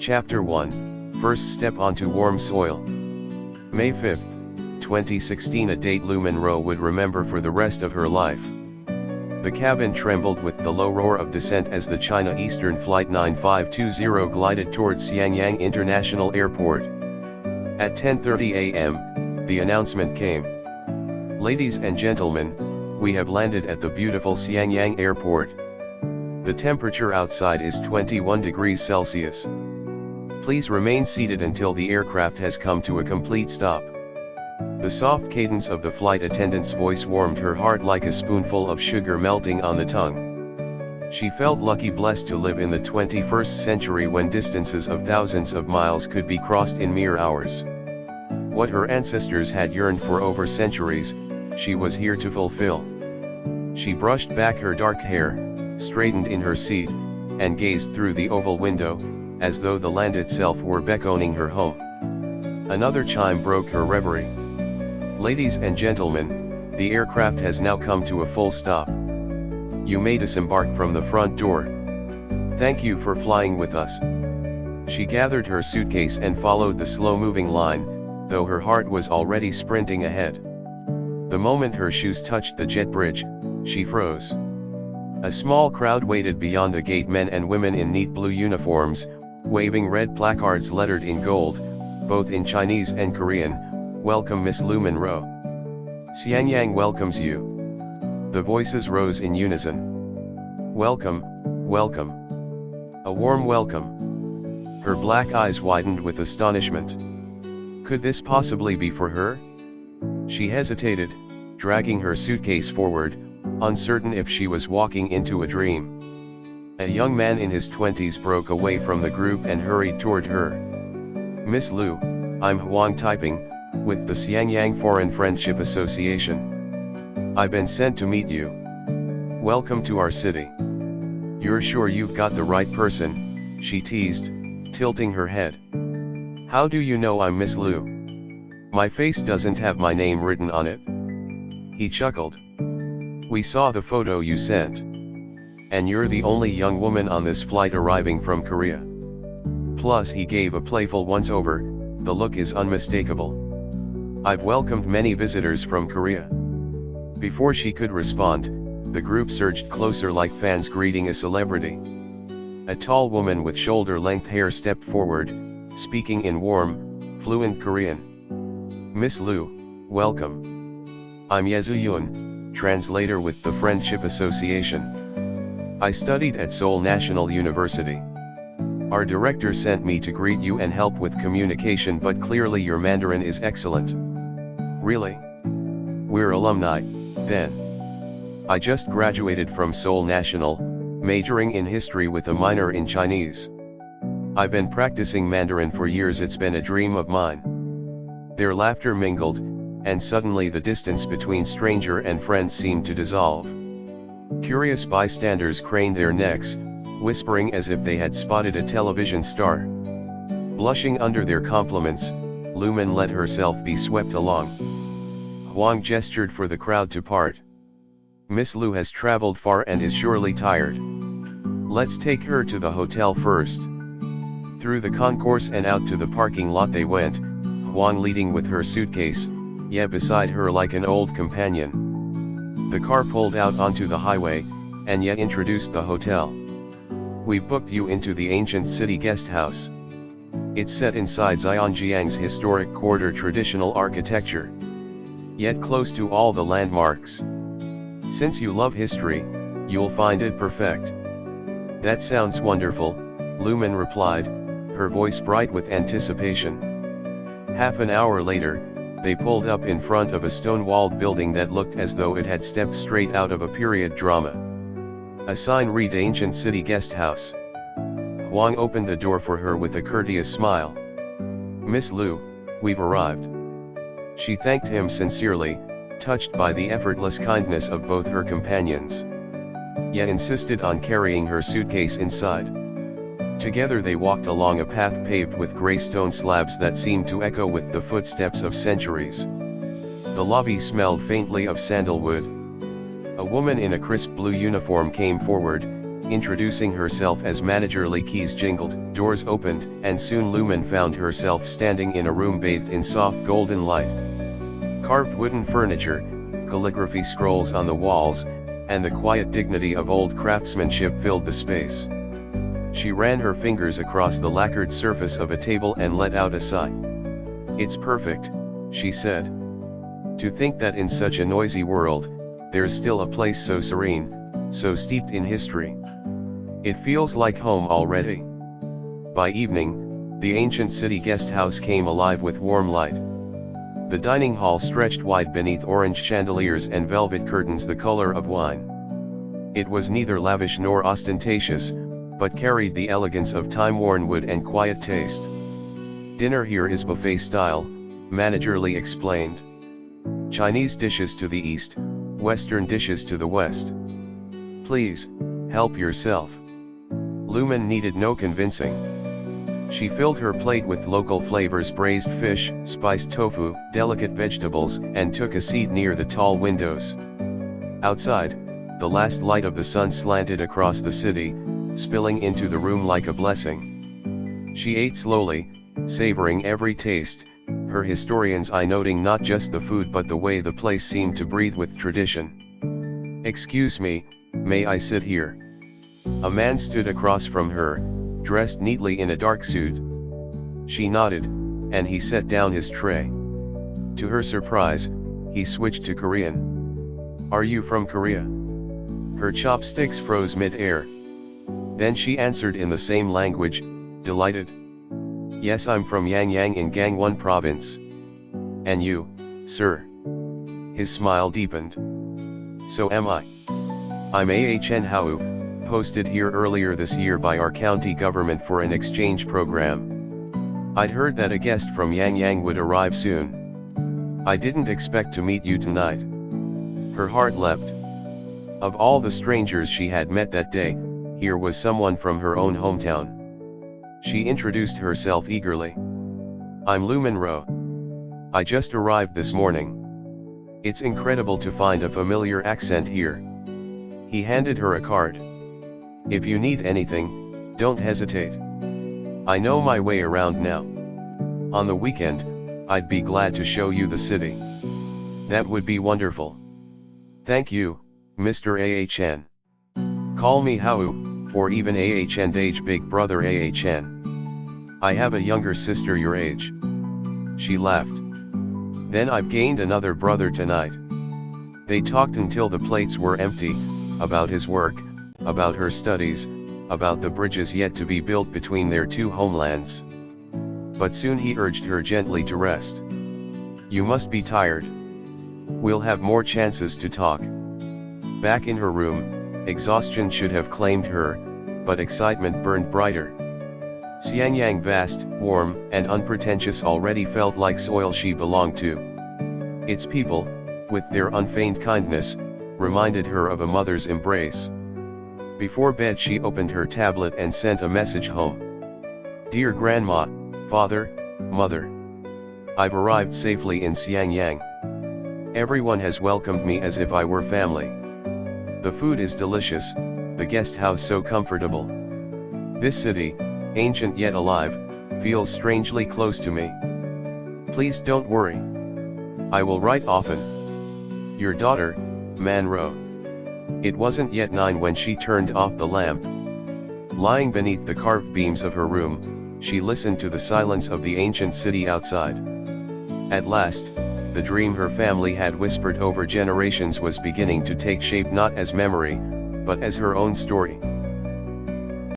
Chapter 1, First Step Onto Warm Soil. May 5, 2016, a date Lu Manrou would remember for the rest of her life. The cabin trembled with the low roar of descent as the China Eastern Flight 9520 glided towards Xiangyang International Airport. At 10:30 a.m., the announcement came. Ladies and gentlemen, we have landed at the beautiful Xiangyang Airport. The temperature outside is 21 degrees Celsius. Please remain seated until the aircraft has come to a complete stop. The soft cadence of the flight attendant's voice warmed her heart like a spoonful of sugar melting on the tongue. She felt lucky, blessed to live in the 21st century when distances of thousands of miles could be crossed in mere hours. What her ancestors had yearned for over centuries, she was here to fulfill. She brushed back her dark hair, straightened in her seat, and gazed through the oval window, as though the land itself were beckoning her home. Another chime broke her reverie. Ladies and gentlemen, the aircraft has now come to a full stop. You may disembark from the front door. Thank you for flying with us. She gathered her suitcase and followed the slow-moving line, though her heart was already sprinting ahead. The moment her shoes touched the jet bridge, she froze. A small crowd waited beyond the gate, men and women in neat blue uniforms, waving red placards lettered in gold, both in Chinese and Korean. Welcome Miss Lu Manrou. Xiangyang welcomes you. The voices rose in unison. Welcome, welcome. A warm welcome. Her black eyes widened with astonishment. Could this possibly be for her? She hesitated, dragging her suitcase forward, uncertain if she was walking into a dream. A young man in his 20s broke away from the group and hurried toward her. Miss Lu, I'm Huang typing, with the Xiangyang Foreign Friendship Association. I've been sent to meet you. Welcome to our city. You're sure you've got the right person? She teased, tilting her head. How do you know I'm Miss Lu? My face doesn't have my name written on it. He chuckled. We saw the photo you sent. And you're the only young woman on this flight arriving from Korea. Plus, he gave a playful once-over, the look is unmistakable. I've welcomed many visitors from Korea. Before she could respond, the group surged closer like fans greeting a celebrity. A tall woman with shoulder-length hair stepped forward, speaking in warm, fluent Korean. Miss Lu, welcome. I'm Yun, translator with the Friendship Association. I studied at Seoul National University. Our director sent me to greet you and help with communication, but clearly your Mandarin is excellent. Really? We're alumni, then. I just graduated from Seoul National, majoring in history with a minor in Chinese. I've been practicing Mandarin for years, it's been a dream of mine. Their laughter mingled, and suddenly the distance between stranger and friend seemed to dissolve. Curious bystanders craned their necks, whispering as if they had spotted a television star. Blushing under their compliments, Lu Man let herself be swept along. Huang gestured for the crowd to part. Miss Lu has traveled far and is surely tired. Let's take her to the hotel first. Through the concourse and out to the parking lot they went, Huang leading with her suitcase, Ye beside her like an old companion. The car pulled out onto the highway, and Ye introduced the hotel. We booked you into the ancient city guest house. It's set inside Xiangyang's historic quarter, traditional architecture, yet close to all the landmarks. Since you love history, you'll find it perfect. That sounds wonderful, Lu Man replied, her voice bright with anticipation. Half an hour later, they pulled up in front of a stone-walled building that looked as though it had stepped straight out of a period drama. A sign read Ancient City Guest House. Huang opened the door for her with a courteous smile. Miss Lu, we've arrived. She thanked him sincerely, touched by the effortless kindness of both her companions. Yet insisted on carrying her suitcase inside. Together they walked along a path paved with grey stone slabs that seemed to echo with the footsteps of centuries. The lobby smelled faintly of sandalwood. A woman in a crisp blue uniform came forward, Introducing herself as manager Li keys jingled, doors opened, and soon Lu Man found herself standing in a room bathed in soft golden light. Carved wooden furniture, calligraphy scrolls on the walls, and the quiet dignity of old craftsmanship filled the space. She ran her fingers across the lacquered surface of a table and let out a sigh. "It's perfect," she said. "To think that in such a noisy world, there's still a place so serene, so steeped in history. It feels like home already." By evening, the ancient city guest house came alive with warm light. The dining hall stretched wide beneath orange chandeliers and velvet curtains the color of wine. It was neither lavish nor ostentatious, but carried the elegance of time-worn wood and quiet taste. "Dinner here is buffet style," Manager Li explained. "Chinese dishes to the east, Western dishes to the west. Please, help yourself." Lu Man needed no convincing. She filled her plate with local flavors: braised fish, spiced tofu, delicate vegetables, and took a seat near the tall windows. Outside, the last light of the sun slanted across the city, spilling into the room like a blessing. She ate slowly, savoring every taste, her historian's eye noting not just the food but the way the place seemed to breathe with tradition. "Excuse me, may I sit here?" A man stood across from her, dressed neatly in a dark suit. She nodded, and he set down his tray. To her surprise, he switched to Korean. "Are you from Korea?" Her chopsticks froze mid-air. Then she answered in the same language, delighted. "Yes, I'm from Xiangyang in Gangwon province." "And you, sir?" His smile deepened. "So am I. I'm Ahn Hao, posted here earlier this year by our county government for an exchange program. I'd heard that a guest from Xiangyang would arrive soon. I didn't expect to meet you tonight." Her heart leapt. Of all the strangers she had met that day, here was someone from her own hometown. She introduced herself eagerly. "I'm Lu Manrou. I just arrived this morning. It's incredible to find a familiar accent here." He handed her a card. "If you need anything, don't hesitate. I know my way around now. On the weekend, I'd be glad to show you the city." "That would be wonderful. Thank you, Mr. Ahn. Call me Hao, or even Ahn age big brother Ahn. I have a younger sister your age." She laughed. "Then I've gained another brother tonight." They talked until the plates were empty, about his work, about her studies, about the bridges yet to be built between their two homelands. But soon he urged her gently to rest. "You must be tired. We'll have more chances to talk." Back in her room, exhaustion should have claimed her, but excitement burned brighter. Xiangyang, vast, warm, and unpretentious, already felt like soil she belonged to. Its people, with their unfeigned kindness, reminded her of a mother's embrace. Before bed she opened her tablet and sent a message home. "Dear Grandma, Father, Mother. I've arrived safely in Xiangyang. Everyone has welcomed me as if I were family. The food is delicious, the guest house so comfortable. This city, ancient yet alive, feels strangely close to me. Please don't worry. I will write often. Your daughter, Manrou." It wasn't yet 9 when she turned off the lamp. Lying beneath the carved beams of her room, she listened to the silence of the ancient city outside. At last, the dream her family had whispered over generations was beginning to take shape, not as memory, but as her own story.